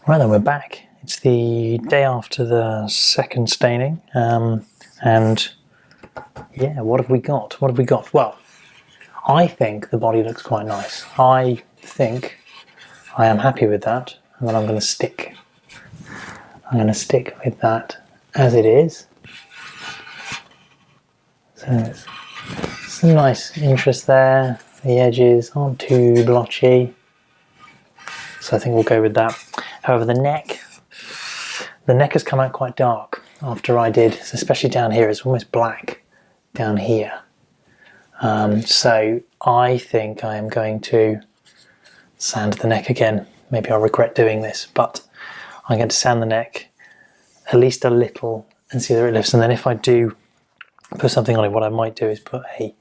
Right then, we're back. It's the day after the second staining, and yeah, what have we got? What have we got? Well, I think the body looks quite nice. I think I am happy with that, and then I'm going to stick. I'm going to stick with that as it is. So it's some nice interest there. The edges aren't too blotchy, so I think we'll go with that. However, the neck has come out quite dark after I did, especially down here. It's almost black down here. So I think I am going to sand the neck again. Maybe I'll regret doing this, but I'm going to sand the neck at least a little and see whether it lifts. And then if I do put something on it, what I might do is put a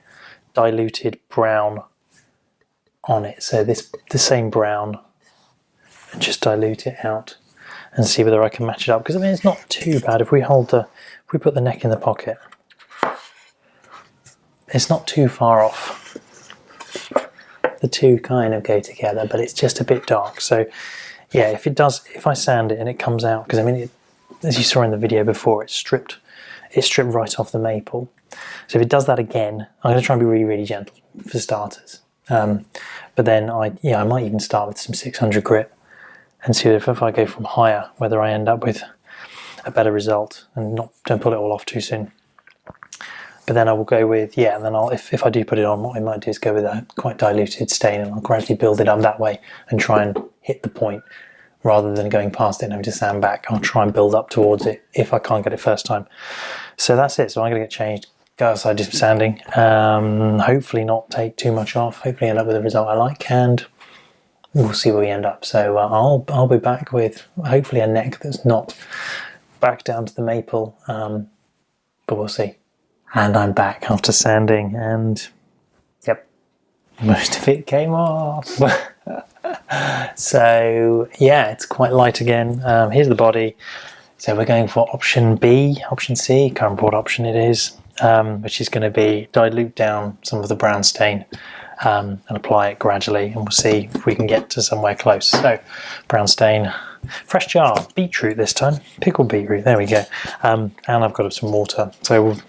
diluted brown on it. So the same brown, and just dilute it out and see whether I can match it up. Because I mean, it's not too bad if we put the neck in the pocket. It's not too far off. The two kind of go together, but it's just a bit dark. So yeah, if I sand it and it comes out, because I mean, as you saw in the video before, it's stripped right off the maple. So if it does that again, I'm going to try and be really, really gentle for starters. But then I might even start with some 600 grit and see if I go from higher, whether I end up with a better result and don't pull it all off too soon. But then I will go with, and then if I do put it on, what I might do is go with a quite diluted stain, and I'll gradually build it up that way and try and hit the point rather than going past it and having to sand back. I'll try and build up towards it if I can't get it first time. So that's it. So I'm going to get changed, go outside, do some sanding, hopefully not take too much off, hopefully end up with a result I like, and we'll see where we end up. So I'll be back with hopefully a neck that's not back down to the maple, but we'll see. And I'm back after sanding, and yep, most of it came off. So yeah, it's quite light again. Here's the body. So we're going for option B, option C, can't remember what option it is, which is going to be dilute down some of the brown stain and apply it gradually, and we'll see if we can get to somewhere close. So brown stain, fresh jar, beetroot this time, pickled beetroot, there we go. And I've got some water. So we'll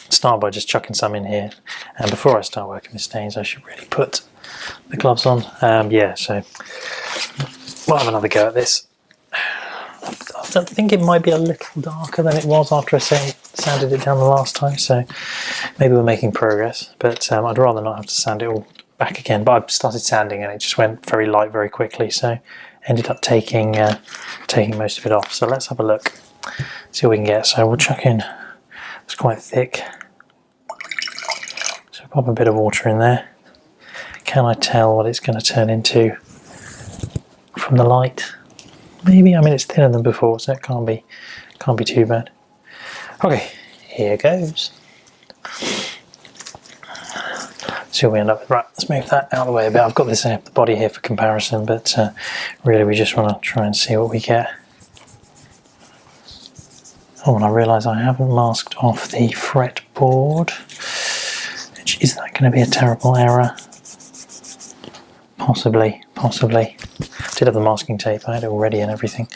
start by just chucking some in here. And before I start working with stains, I should really put the gloves on. So we'll have another go at this. I think it might be a little darker than it was after I sanded it down the last time, so maybe we're making progress, but I'd rather not have to sand it all back again. But I started sanding and it just went very light very quickly, so ended up taking most of it off. So let's have a look, see what we can get. So we'll chuck in, it's quite thick, so pop a bit of water in there. Can I tell what it's going to turn into from the light? Maybe. I mean, it's thinner than before, so it can't be too bad. Okay, here goes. See what we end up with. Right, let's move that out of the way a bit. I've got this the body here for comparison, but really we just want to try and see what we get. Oh, and I realise I haven't masked off the fretboard. Is that going to be a terrible error? Possibly. Did have the masking tape, I had it already and everything.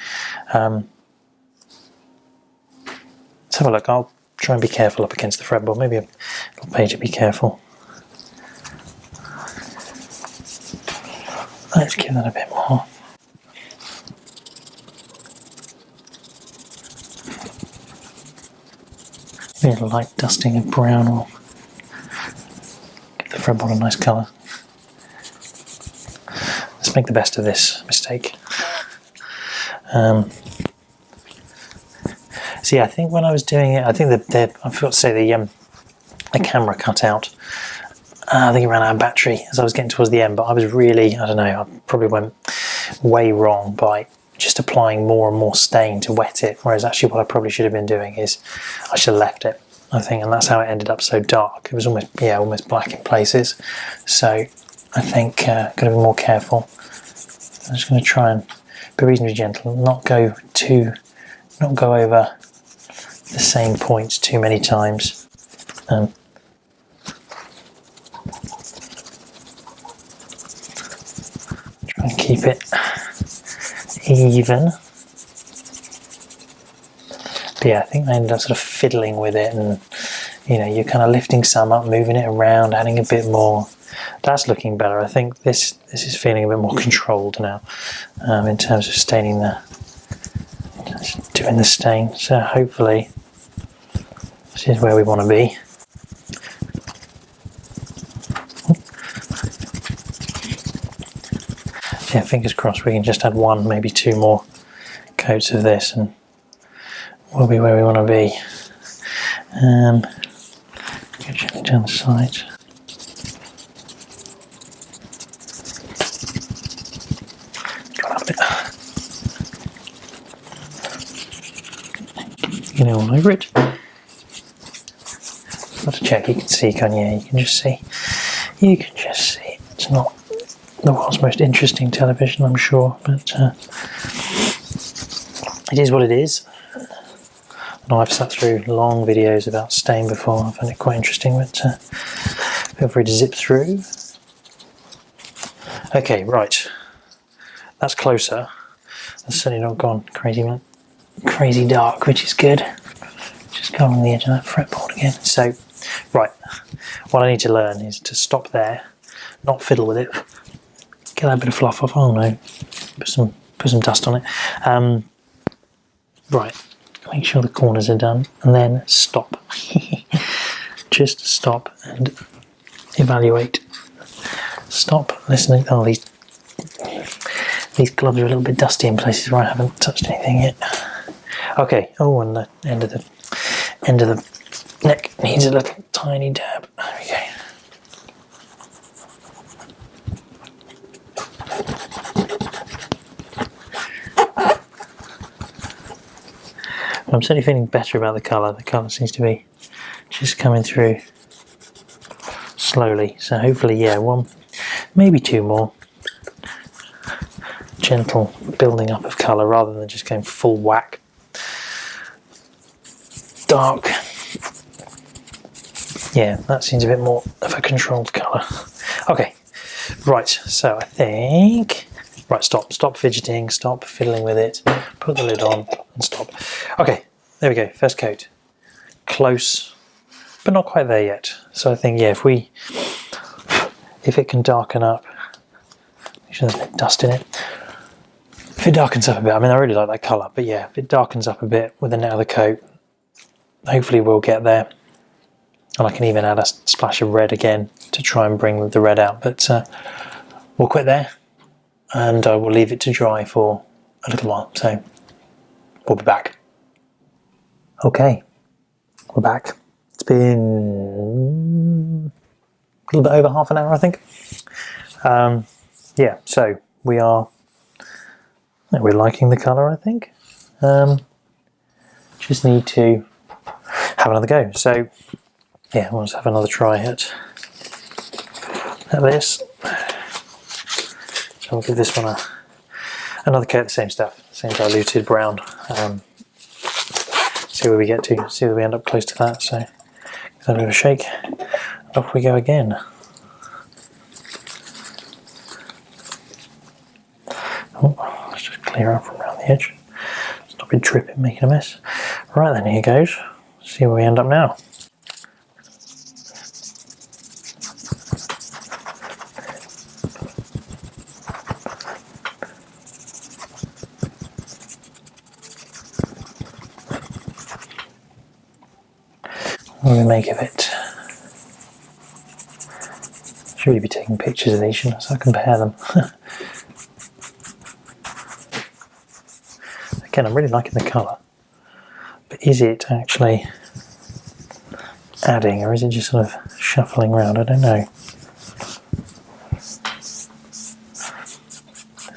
Let's have a look. I'll try and be careful up against the fretboard. Maybe a little page to be careful. Let's give that a bit more. Maybe a light dusting of brown will give the fretboard a nice colour. Let's make the best of this mistake. So yeah, I think when I was doing it, I think I forgot to say the camera cut out. I think it ran out of battery as I was getting towards the end, but I was really, I don't know, I probably went way wrong by just applying more and more stain to wet it, whereas actually what I probably should have been doing is I should have left it, I think, and that's how it ended up so dark. It was almost black in places. So I think got to be more careful. I'm just going to try and be reasonably gentle, not go over the same points too many times. Try and keep it even. But yeah, I think I ended up sort of fiddling with it, and you know, you're kind of lifting some up, moving it around, adding a bit more. That's looking better. I think this is feeling a bit more controlled now in terms of doing the stain. So hopefully this is where we want to be. Yeah, fingers crossed we can just add one, maybe two more coats of this and we'll be where we want to be. Go gently down the sides. You know, all over it. Got to check, you can see, can't you? You can just see. You can just see. It's not the world's most interesting television, I'm sure, but it is what it is. And I've sat through long videos about stain before. I found it quite interesting, but feel free to zip through. Okay, right. That's closer. That's certainly not gone crazy dark, which is good. Just go along the edge of that fretboard again. So, right, what I need to learn is to stop there, not fiddle with it. Get that bit of fluff off. Oh no, put some dust on it. Right, make sure the corners are done, and then stop. Just stop and evaluate. Stop, listening. Oh, these gloves are a little bit dusty in places where I haven't touched anything yet. Okay. Oh, and the end of the neck needs a little tiny dab. There we go. I'm certainly feeling better about the colour. The colour seems to be just coming through slowly. So hopefully, yeah, one, maybe two more. Gentle building up of colour rather than just going full whack. Dark. Yeah, that seems a bit more of a controlled colour. Okay, right, so I think... Right, stop fidgeting, stop fiddling with it, put the lid on and stop. Okay, there we go, first coat. Close, but not quite there yet. So I think, yeah, if it can darken up, make sure there's no dust in it. If it darkens up a bit, I mean, I really like that colour, but yeah, if it darkens up a bit with another coat, hopefully we'll get there. And I can even add a splash of red again to try and bring the red out, but we'll quit there. And I will leave it to dry for a little while, so we'll be back. Okay, we're back. It's been a little bit over half an hour, I think. Yeah, so we're liking the colour, I think. Just need to have another go. So yeah, we'll just have another try at this. So I'll give this one another coat of the same stuff, same diluted brown. See where we get to, see where we end up close to that. So give that a bit of a shake, and off we go again. Oh, let's just clear up from around the edge. Stop it dripping, making a mess. Right then, here goes. See where we end up now. What do we make of it? Should really be taking pictures of these, shouldn't I, so I compare them. Again, I'm really liking the colour, but is it actually adding, or is it just sort of shuffling around? I don't know. Does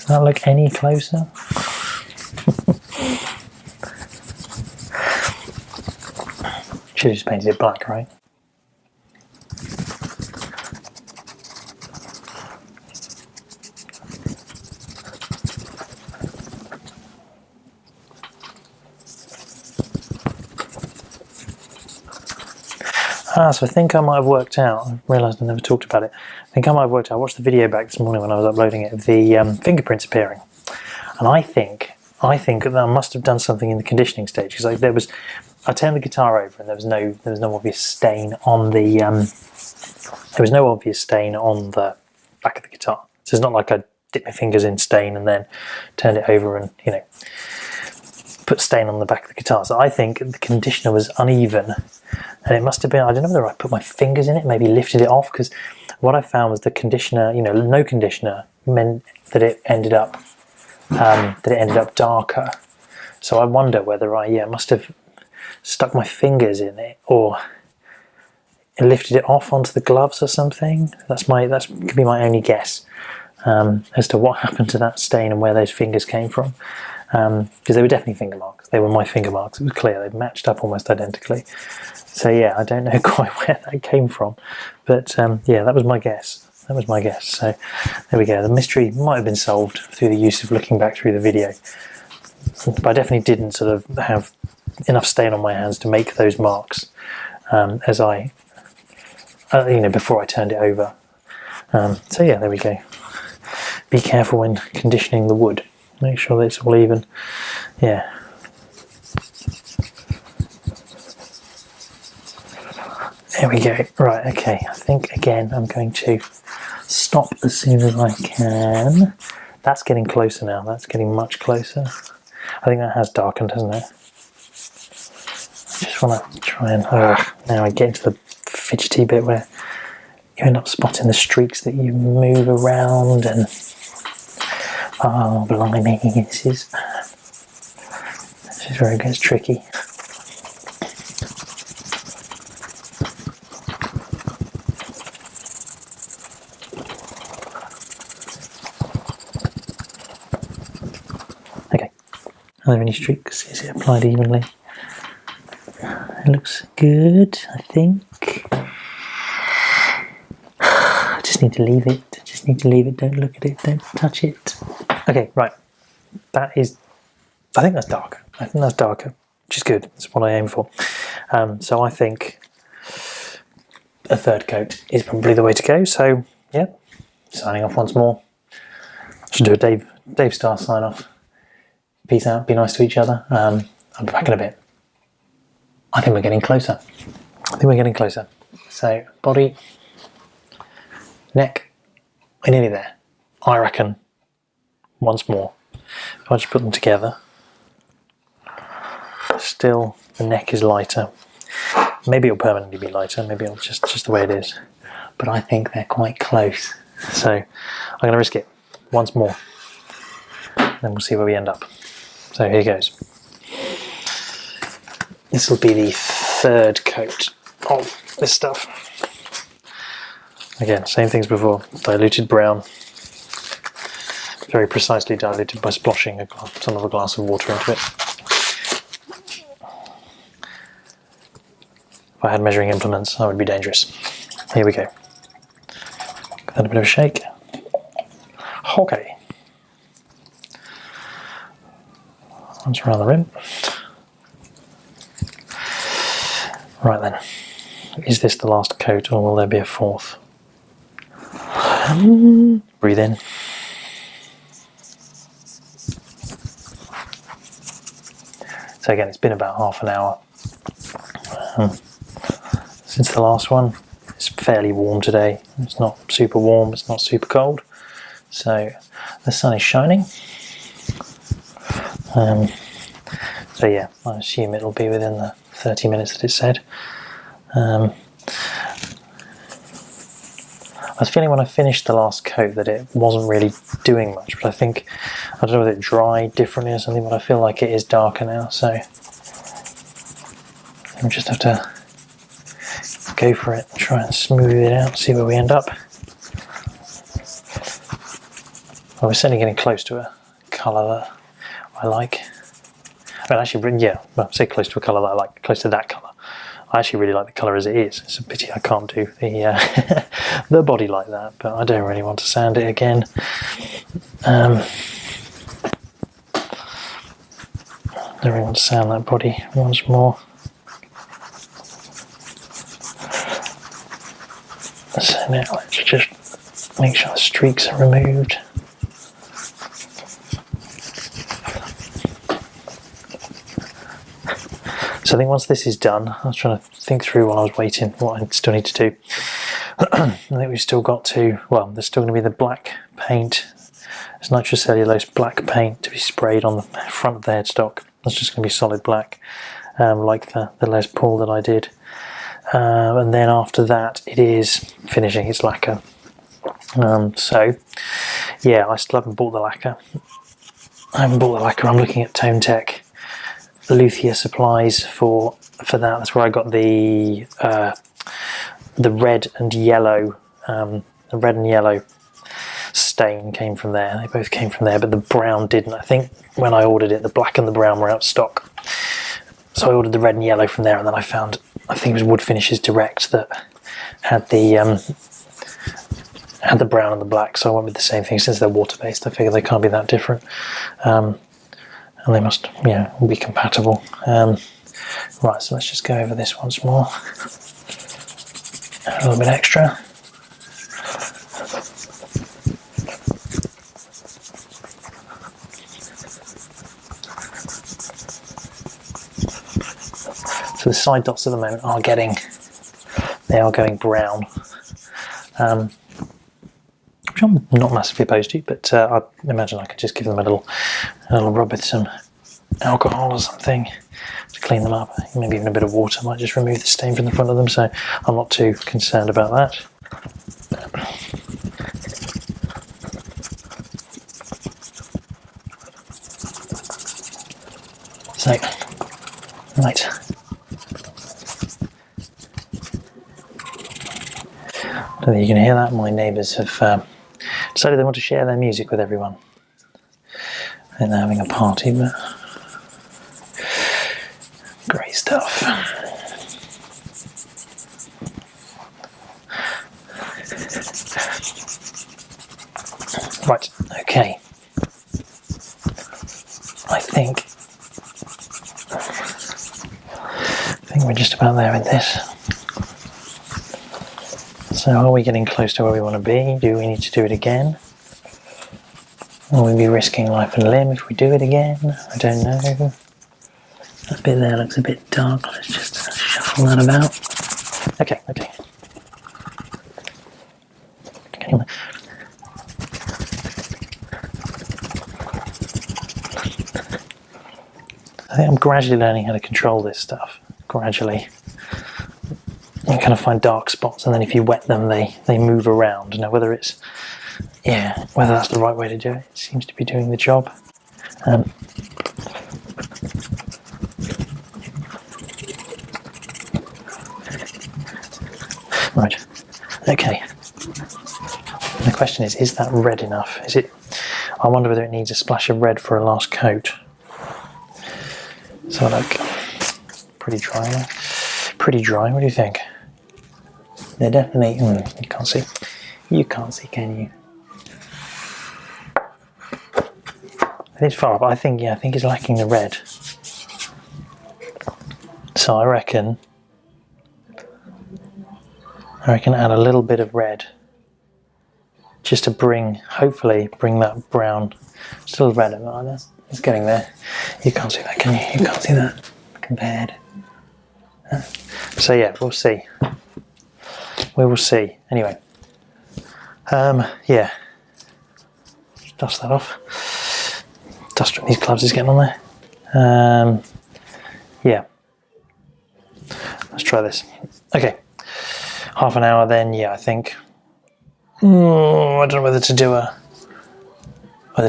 that look any closer? Should have just painted it black, right? So I think I might have worked out, I realised I never talked about it, I think I might have worked out, I watched the video back this morning when I was uploading it, of the fingerprints appearing. And I think that I must have done something in the conditioning stage, because like I turned the guitar over and there was no obvious stain on the back of the guitar. So it's not like I dipped my fingers in stain and then turned it over and put stain on the back of the guitar. So I think the conditioner was uneven, and it must have been, I don't know whether I put my fingers in it, maybe lifted it off, because what I found was the conditioner, no conditioner meant that it ended up darker. So I wonder whether I must have stuck my fingers in it or lifted it off onto the gloves or something. That could be my only guess as to what happened to that stain and where those fingers came from. Because they were definitely finger marks. They were my finger marks. It was clear. They matched up almost identically. So yeah, I don't know quite where that came from. But yeah, that was my guess. So there we go. The mystery might have been solved through the use of looking back through the video. But I definitely didn't sort of have enough stain on my hands to make those marks as I, before I turned it over. So yeah, there we go. Be careful when conditioning the wood. Make sure that it's all even. Yeah. There we go. Right, okay. I think again I'm going to stop as soon as I can. That's getting closer now. That's getting much closer. I think that has darkened, hasn't it? I just want to try and... now I get into the fidgety bit where you end up spotting the streaks that you move around and... Oh, blimey, this is where it gets tricky. Okay, are there any streaks? Is it applied evenly? It looks good, I think. I just need to leave it. Don't look at it, don't touch it. Okay, right. I think that's darker. Which is good. That's what I aim for. So I think a third coat is probably the way to go. So yeah, signing off once more. Should do a Dave Starr sign off. Peace out. Be nice to each other. I'll be back in a bit. I think we're getting closer. So body, neck, we're nearly there. I reckon. Once more, if I just put them together, still the neck is lighter. Maybe it'll permanently be lighter, maybe it'll just the way it is. But I think they're quite close. So I'm going to risk it once more. Then we'll see where we end up. So here goes. This will be the third coat of this stuff. Again, same things before. Diluted brown. Very precisely diluted by splashing some of a glass of water into it. If I had measuring implements, I would be dangerous. Here we go. Give that a bit of a shake. Okay. Once around the rim. Right then. Is this the last coat, or will there be a fourth? Breathe in. So again, it's been about half an hour since the last one. It's fairly warm today. It's not super warm, it's not super cold. So the sun is shining. So yeah, I assume it'll be within the 30 minutes that it said. I was feeling when I finished the last coat that it wasn't really doing much, but I don't know whether it dried differently or something, but I feel like it is darker now, so I'll just have to go for it, try and smooth it out, see where we end up. Well, we're certainly getting close to a colour that I like. I mean, actually, yeah, well, say close to a colour that I like, close to that colour. I actually really like the colour as it is. It's a pity I can't do the the body like that, but I don't really want to sand it again. Don't really want to sand that body once more. So now let's just make sure the streaks are removed. So I think once this is done, I was trying to think through while I was waiting what I still need to do. I think we've still got to, well, there's still going to be the black paint. It's nitrocellulose black paint to be sprayed on the front of the headstock. That's just going to be solid black, like the Les Paul that I did. And then after that, it is finishing its lacquer. So, yeah, I still haven't bought the lacquer. I'm looking at Tone Tech Luthier supplies for that. That's where I got the red and yellow. The red and yellow stain came from there. They both came from there, but the brown didn't. I think when I ordered it, the black and the brown were out of stock. So I ordered the red and yellow from there, and then I found, I think it was Wood Finishes Direct that had the brown and the black. So I went with the same thing. Since they're water based, I figure they can't be that different. And they must, will be compatible. Right, so let's just go over this once more. A little bit extra. So the side dots at the moment are going brown. Which I'm not massively opposed to, but I imagine I could just give them a little rub with some alcohol or something to clean them up. Maybe even a bit of water might just remove the stain from the front of them, so I'm not too concerned about that. So, right. I don't think you can hear that. My neighbours have decided they want to share their music with everyone. I think they're having a party, but great stuff. Right, okay. I think we're just about there with this. So are we getting close to where we want to be? Do we need to do it again? Will we be risking life and limb if we do it again? I don't know. That bit there looks a bit dark. Let's just shuffle that about. Okay. I think I'm gradually learning how to control this stuff. Gradually. You kind of find dark spots, and then if you wet them, they move around. Now, whether that's the right way to do it, it seems to be doing the job. Right. Okay. The question is that red enough? Is it? I wonder whether it needs a splash of red for a last coat. So, like, pretty dry. Pretty dry. What do you think? They're definitely. You can't see. You can't see, can you? It's far up. I think it's lacking the red. So I reckon add a little bit of red, just to hopefully bring that brown, still red. It's getting there. You can't see that, can you? You can't see that compared. So yeah, we'll see. We will see. Anyway, yeah. Dust that off. Dust from these gloves is getting on there. Yeah. Let's try this. Okay. Half an hour then, yeah, I think. I don't know whether to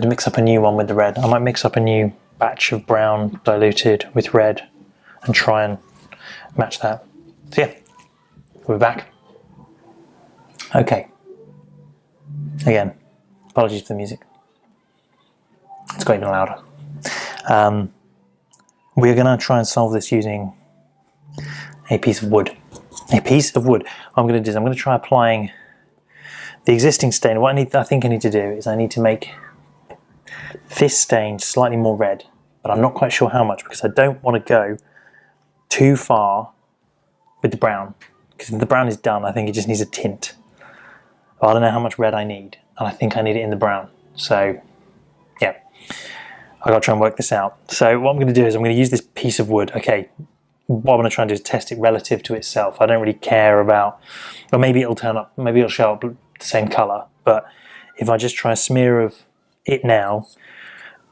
mix up a new one with the red. I might mix up a new batch of brown diluted with red and try and match that. So yeah, we'll be back. Okay. Again, apologies for the music. It's got even louder. We're going to try and solve this using a piece of wood. A piece of wood. What I'm going to do is I'm going to try applying the existing stain. What I think I need to do is I need to make this stain slightly more red, but I'm not quite sure how much because I don't want to go too far with the brown. Because if the brown is done, I think it just needs a tint. I don't know how much red I need, and I think I need it in the brown. So, yeah, I've got to try and work this out. So what I'm going to do is I'm going to use this piece of wood. Okay, what I'm going to try and do is test it relative to itself. I don't really care about, or maybe it'll turn up, maybe it'll show up the same colour, but if I just try a smear of it now,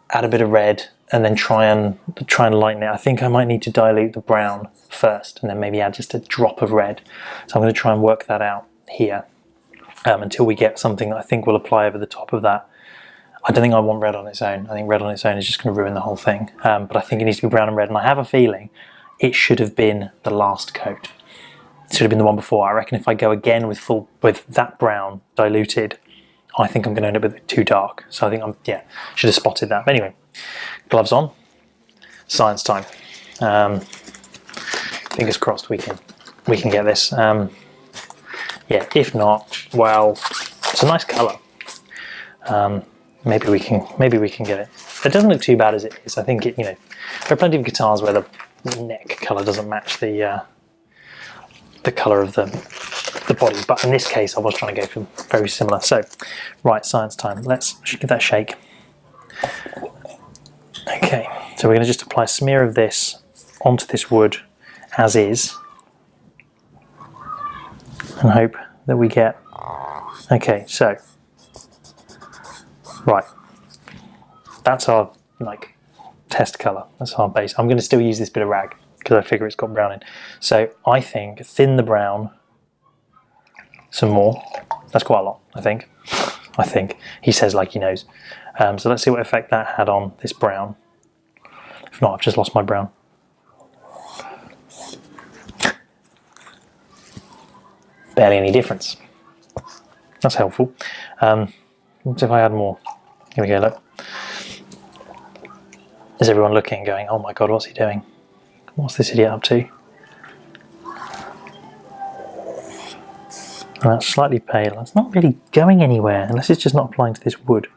add a bit of red, and then try and lighten it, I think I might need to dilute the brown first, and then maybe add just a drop of red. So I'm going to try and work that out here until we get something that I think will apply over the top of that. I don't think I want red on its own. I think red on its own is just going to ruin the whole thing. But I think it needs to be brown and red, and I have a feeling it should have been the last coat. It should have been the one before. I reckon if I go again with that brown diluted, I think I'm going to end up with it too dark. So I think should have spotted that. But anyway, gloves on, science time. Fingers crossed we can get this. Yeah, if not, well, it's a nice colour. Maybe we can get it. It doesn't look too bad as it is. I think it, there are plenty of guitars where the neck colour doesn't match the colour of the body, but in this case I was trying to go for very similar. So, right, science time. Let's give that a shake. Okay, so we're going to just apply a smear of this onto this wood as is, and hope that we get. Okay, so right, that's our test colour. That's our base. I'm going to still use this bit of rag because I figure it's got brown in. So I think thin the brown some more. That's quite a lot, I think. He says like he knows. So let's see what effect that had on this brown. If not, I've just lost my brown. Barely any difference. That's helpful. What if I add more? Here we go, look. Is everyone looking going, oh my god, what's he doing? What's this idiot up to? And that's slightly pale. It's not really going anywhere unless it's just not applying to this wood.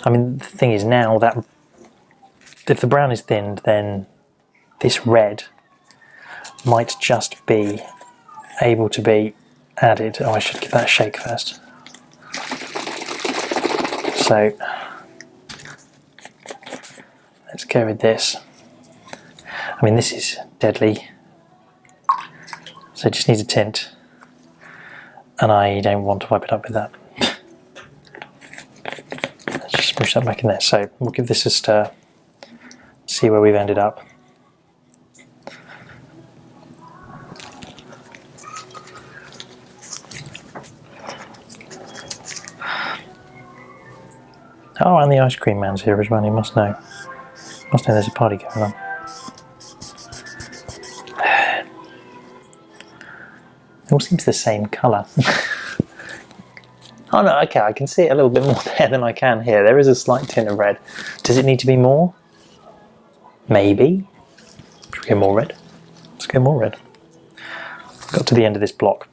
I mean, the thing is now that if the brown is thinned, then this red might just be able to be added. Oh, I should give that a shake first. So let's go with this. I mean, this is deadly, so it just needs a tint, and I don't want to wipe it up with that. Let's just push that back in there. So we'll give this a stir, see where we've ended up. Oh, and the ice cream man's here as well. He must know. Must know there's a party going on. It all seems the same colour. Oh no, okay, I can see it a little bit more there than I can here. There is a slight tint of red. Does it need to be more? Maybe. Should we go more red? Let's go more red. Got to the end of this block.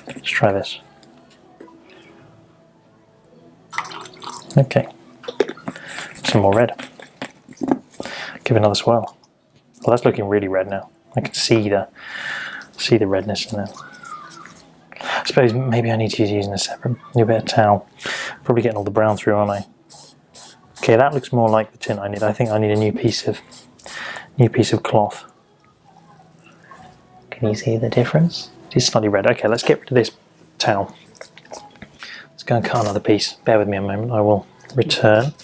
Let's try this. Okay. Some more red. Give it another swirl. Well, that's looking really red now. I can see the redness in there. I suppose maybe I need to use using a separate new bit of towel. Probably getting all the brown through, aren't I? Okay, that looks more like the tint I need. I think I need a new piece of cloth. Can you see the difference? It is slightly red. Okay, let's get rid of this towel. Let's go and cut another piece. Bear with me a moment. I will return.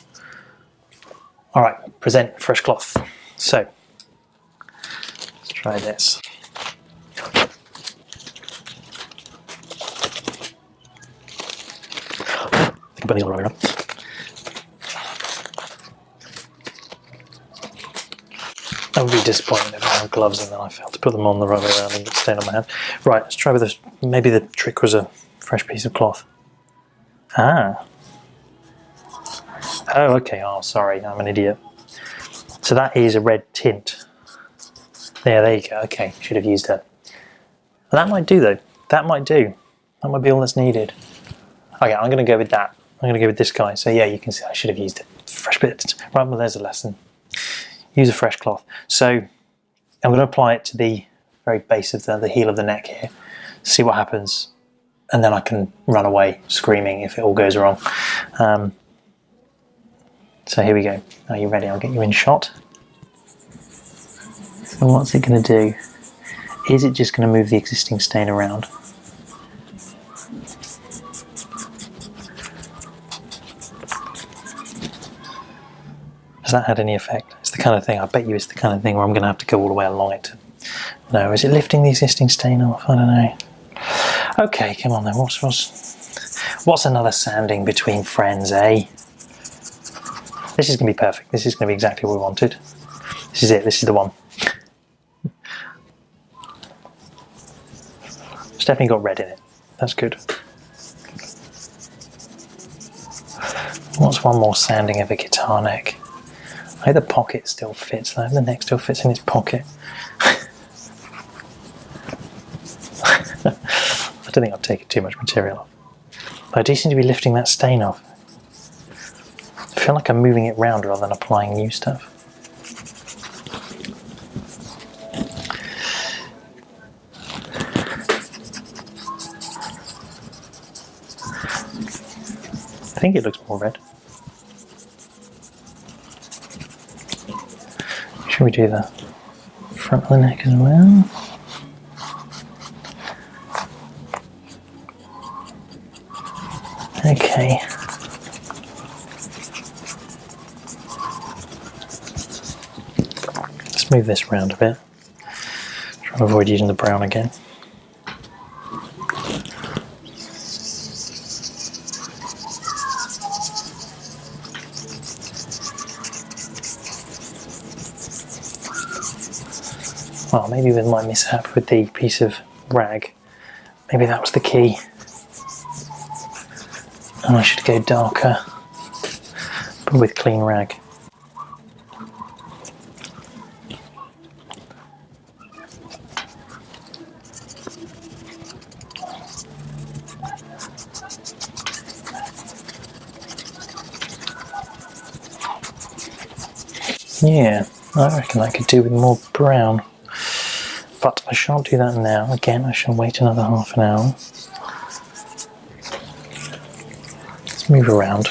All right, present fresh cloth. So let's try this. I can put these all around. I would be disappointed if I had gloves and then I failed to put them on the right way around and get stain on my hand. Right, let's try with this. Maybe the trick was a fresh piece of cloth. Ah. Oh, okay. Oh, sorry, I'm an idiot. So that is a red tint. There you go. Okay, should have used it. That might do though. That might do. That might be all that's needed. Okay, I'm going to go with that. I'm going to go with this guy. So yeah, you can see I should have used it. Fresh bit. Right, well, there's a lesson. Use a fresh cloth. So I'm going to apply it to the very base of the heel of the neck here. See what happens and then I can run away screaming if it all goes wrong. So here we go. Are you ready? I'll get you in shot. And what's it going to do? Is it just going to move the existing stain around? Has that had any effect? It's the kind of thing, I bet you it's the kind of thing where I'm going to have to go all the way along it. No, is it lifting the existing stain off? I don't know. Okay, come on then. What's another sanding between friends, eh? This is going to be perfect. This is going to be exactly what we wanted. This is it. This is the one. It's definitely got red in it. That's good. What's one more sanding of a guitar neck? I hope the pocket still fits though. The neck still fits in its pocket. I don't think I've taken too much material off. But I do seem to be lifting that stain off. I feel like I'm moving it round rather than applying new stuff. I think it looks more red. Should we do the front of the neck as well? Okay. Let's move this round a bit. Try to avoid using the brown again. Well, maybe with my mishap with the piece of rag, maybe that was the key. And I should go darker, but with clean rag. Yeah, I reckon I could do with more brown. But I shan't do that now. Again, I shall wait another half an hour. Let's move around.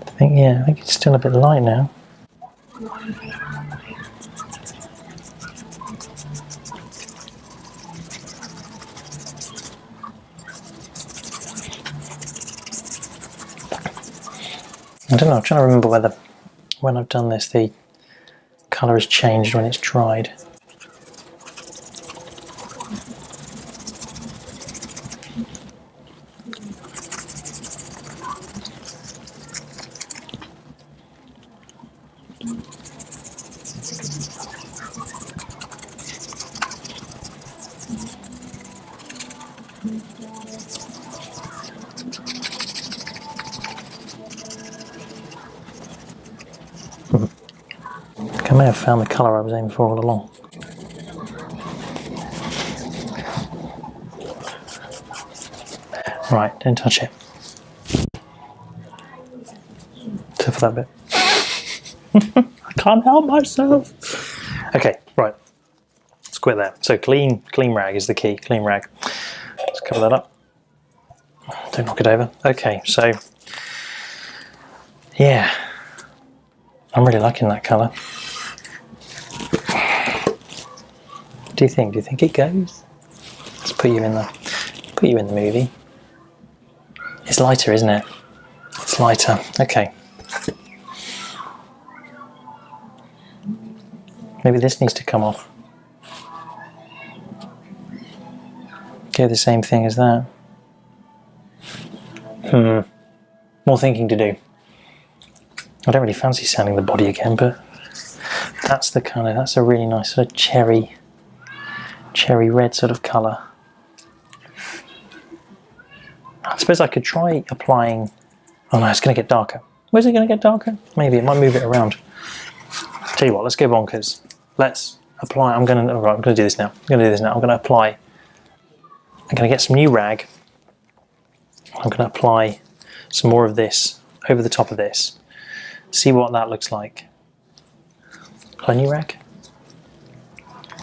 I think it's still a bit light now. I don't know, I'm trying to remember whether when I've done this the colour has changed when it's dried. I may have found the colour I was aiming for all along. Right, don't touch it. Except for that bit. I can't help myself. Okay, right. Let's quit there. So clean rag is the key. Clean rag. Let's cover that up. Don't knock it over. Okay, so yeah, I'm really liking that colour. What do you think? Do you think it goes? Let's put you in the movie. It's lighter, isn't it? It's lighter. Okay. Maybe this needs to come off. Go the same thing as that. More thinking to do. I don't really fancy sanding the body again, but that's a really nice sort of cherry red sort of colour. I suppose I could try applying. Oh no, it's going to get darker. Where's it going to get darker? Maybe it might move it around. Tell you what, let's go bonkers. Let's apply. I'm going to do this now. I'm going to apply. I'm going to get some new rag. I'm going to apply some more of this over the top of this. See what that looks like. A new rag?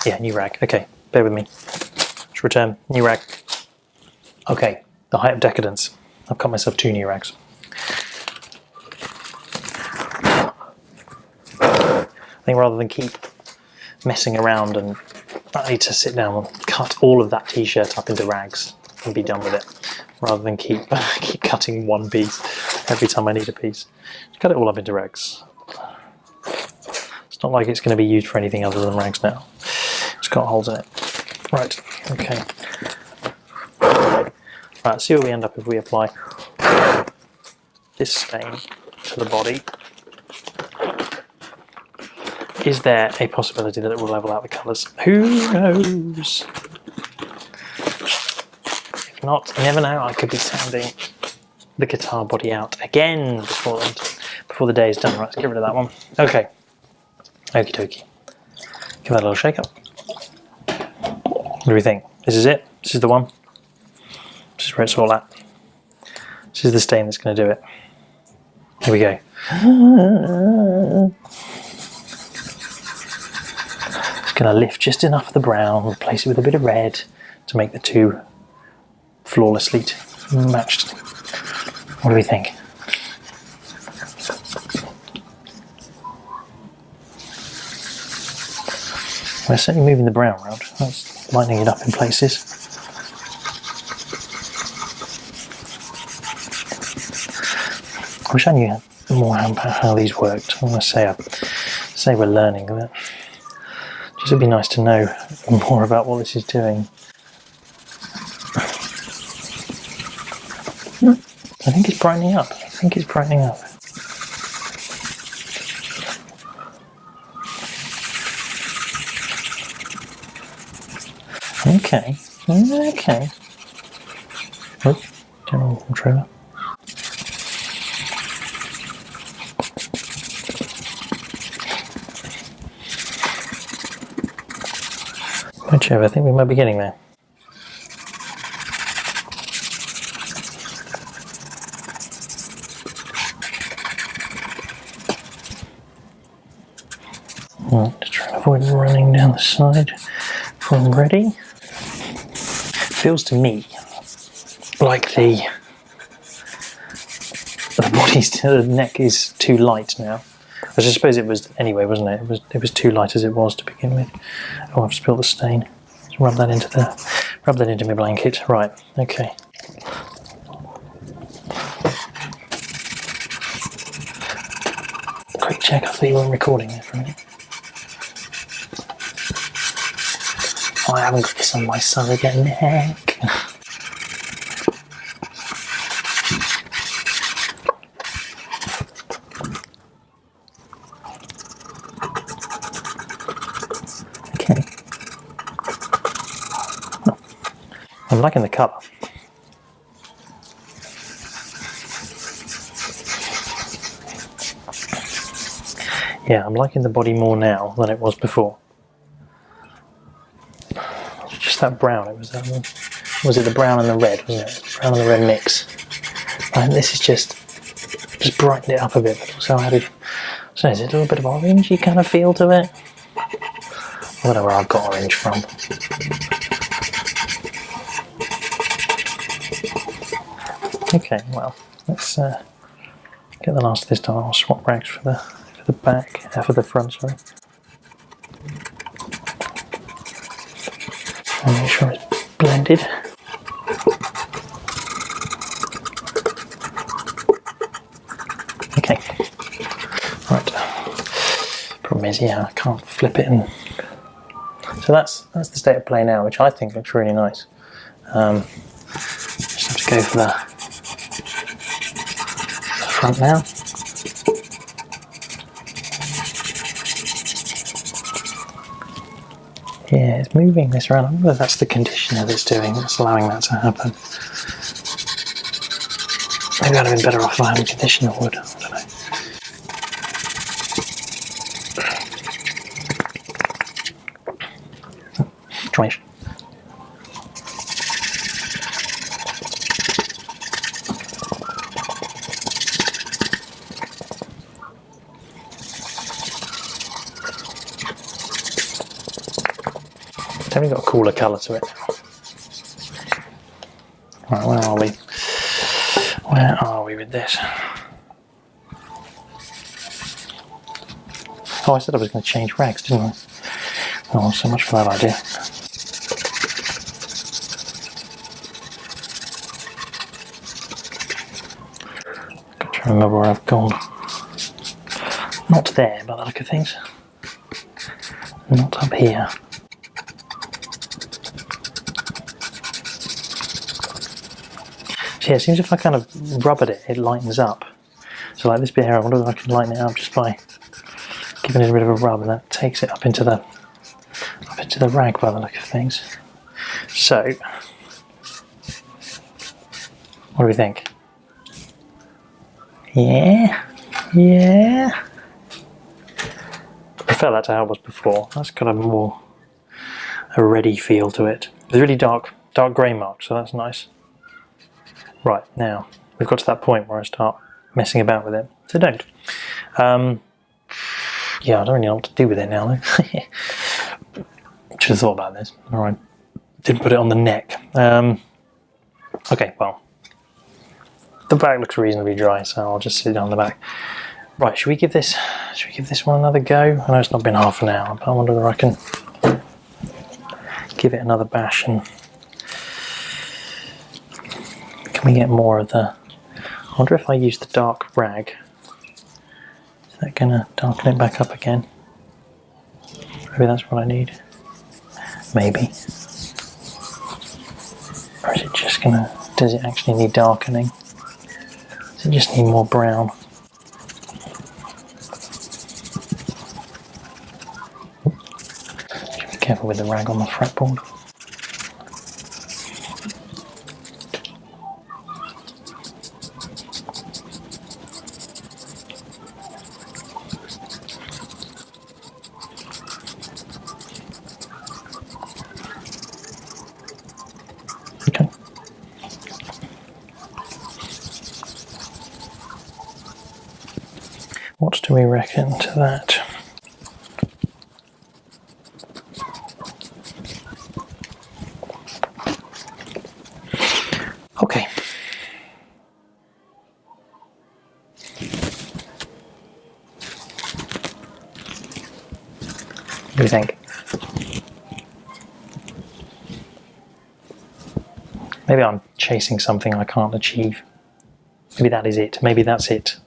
Yeah, new rag. Okay, bear with me. Let's return. New rag. Okay, the height of decadence. I've cut myself 2 new rags. I think rather than keep messing around, and I need to sit down and cut all of that t-shirt up into rags and be done with it, rather than keep cutting one piece every time I need a piece. Just cut it all up into rags. It's not like it's going to be used for anything other than rags now. It's got holes in it. Right, okay. Right, see where we end up if we apply this stain to the body. Is there a possibility that it will level out the colours? Who knows? If not, you never know, I could be sanding the guitar body out again before the day is done. Right, let's get rid of that one. Okay. Okie dokie. Give that a little shake up. What do we think? This is it? This is the one? This is where it's all at. This is the stain that's going to do it. Here we go. It's going to lift just enough of the brown, replace it with a bit of red to make the two flawlessly matched. What do we think? We're certainly moving the brown around. That's lightening it up in places. I wish I knew more about how these worked. I want to say we're learning that. Just it'd be nice to know more about what this is doing. I think it's brightening up. Okay. Oh, general controller. Whichever, I think we might be getting there. Just try to avoid running down the side before I'm ready. Feels to me like the neck is too light now. I suppose it was anyway, wasn't it? It was too light as it was to begin with. Oh, I've spilled the stain. Just rub that into my blanket. Right, okay. Quick check, I thought you weren't recording there for a minute. Oh, I haven't got this on my surrogate neck. Okay. Oh, I'm liking the colour. Yeah, I'm liking the body more now than it was before. Just that brown, was it the brown and the red, wasn't it? Brown and the red mix. And this is just brightened it up a bit, but also added, so is it a little bit of orangey kind of feel to it? I don't know where I've got orange from. Okay, well, let's get the last of this done. I'll swap rags for the for the front, sorry. And make sure it's blended. Okay. Right. Problem is, yeah, I can't flip it and so that's the state of play now, which I think looks really nice. Just have to go for the front now. Yeah, it's moving this around. I wonder if that's the conditioner that's allowing that to happen. Maybe I'd have been better off if I had a conditioner wood. I don't know. Try. only got a cooler colour to it. Right, where are we? Where are we with this? Oh, I said I was going to change rags, didn't I? Oh, so much for that idea. Got to remember where I've gone. Not there, by the look of things. Not up here. So yeah, it seems if I kind of rub at it, it lightens up. So like this bit here, I wonder if I can lighten it up just by giving it a bit of a rub, and that takes it up into the rag by the look of things. So, what do we think? Yeah, yeah. I prefer that to how it was before. That's got a ready feel to it. There's really dark grey marks, so that's nice. Right, now we've got to that point where I start messing about with it. So don't. Yeah, I don't really know what to do with it now though. Should have thought about this. Alright. Didn't put it on the neck. Okay, well. The back looks reasonably dry, so I'll just sit down the back. Right, should we give this one another go? I know it's not been half an hour, but I wonder whether I can give it another bash and can we get more of the... I wonder if I use the dark rag, is that going to darken it back up again? Maybe that's what I need. Maybe. Or is it just going to... does it actually need darkening? Does it just need more brown? Should be careful with the rag on the fretboard. Okay. What do we reckon to that? Okay. What do you think? Maybe I'm chasing something I can't achieve. Maybe that is it. Maybe that's it.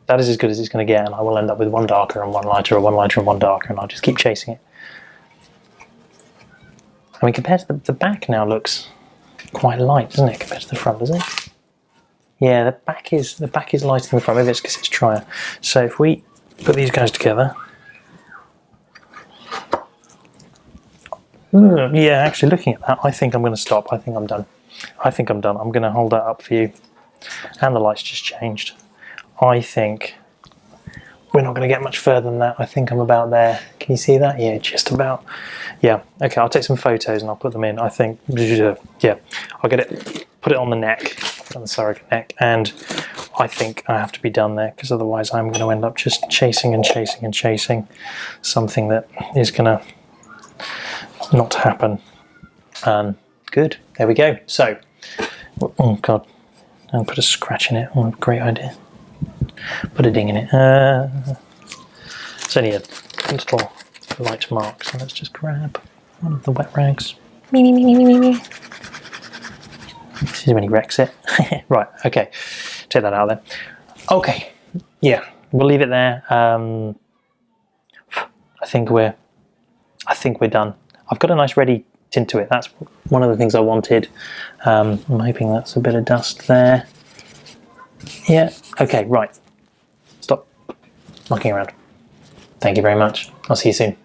That is as good as it's going to get, and I will end up with one darker and one lighter, or one lighter and one darker, and I'll just keep chasing it. I mean, compared to the back now looks quite light, doesn't it, compared to the front, doesn't it? Yeah, the back is lighter than the front. Maybe it's because it's drier. So if we put these guys together, yeah, actually looking at that, I think I'm going to stop. I think I'm done. I'm going to hold that up for you. And the light's just changed. I think we're not going to get much further than that. I think I'm about there. Can you see that? Yeah, just about. Yeah, okay, I'll take some photos and I'll put them in. I think, yeah, I'll get it, put it on the neck, on the surrogate neck, and I think I have to be done there, because otherwise I'm going to end up just chasing and chasing and chasing something that is going to not happen. Good, there we go. So, oh God, and put a scratch in it. Oh, great idea. Put a ding in it. It's only a little light mark, so let's just grab one of the wet rags. This is when he wrecks it. Right, okay, take that out there. Okay, yeah, we'll leave it there. I think we're done. I've got a nice ready tint to it. That's one of the things I wanted. I'm hoping that's a bit of dust there. Yeah, okay, right. Stop mucking around. Thank you very much. I'll see you soon.